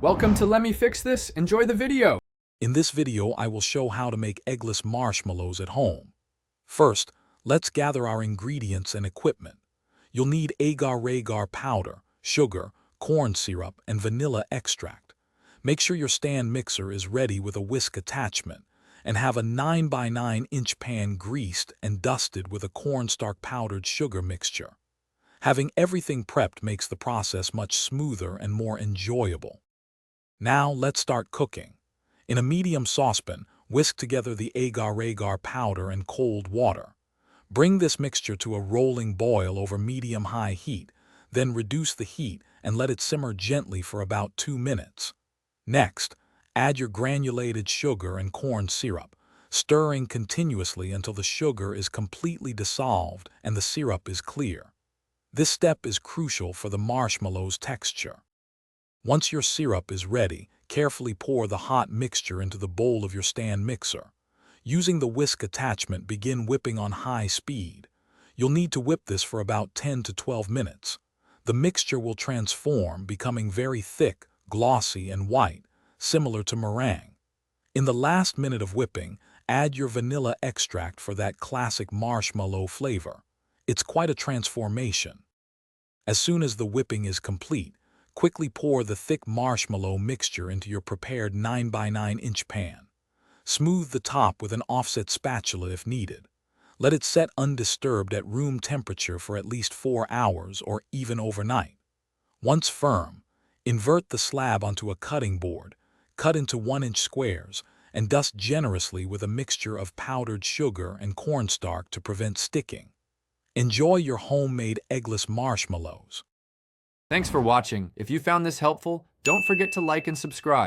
Welcome to Let Me Fix This. Enjoy the video. In this video, I will show how to make eggless marshmallows at home. First, let's gather our ingredients and equipment. You'll need agar-agar powder, sugar, corn syrup, and vanilla extract. Make sure your stand mixer is ready with a whisk attachment, and have a 9 by 9 inch pan greased and dusted with a cornstarch powdered sugar mixture. Having everything prepped makes the process much smoother and more enjoyable. Now let's start cooking. In a medium saucepan, whisk together the agar-agar powder and cold water. Bring this mixture to a rolling boil over medium-high heat, then reduce the heat and let it simmer gently for about 2 minutes. Next, add your granulated sugar and corn syrup, stirring continuously until the sugar is completely dissolved and the syrup is clear. This step is crucial for the marshmallow's texture. Once your syrup is ready, carefully pour the hot mixture into the bowl of your stand mixer. Using the whisk attachment, begin whipping on high speed. You'll need to whip this for about 10 to 12 minutes. The mixture will transform, becoming very thick, glossy, and white, similar to meringue. In the last minute of whipping, add your vanilla extract for that classic marshmallow flavor. It's quite a transformation. As soon as the whipping is complete, quickly pour the thick marshmallow mixture into your prepared 9 by 9 inch pan. Smooth the top with an offset spatula if needed. Let it set undisturbed at room temperature for at least 4 hours or even overnight. Once firm, invert the slab onto a cutting board, cut into 1-inch squares, and dust generously with a mixture of powdered sugar and cornstarch to prevent sticking. Enjoy your homemade eggless marshmallows. Thanks for watching. If you found this helpful, don't forget to like and subscribe.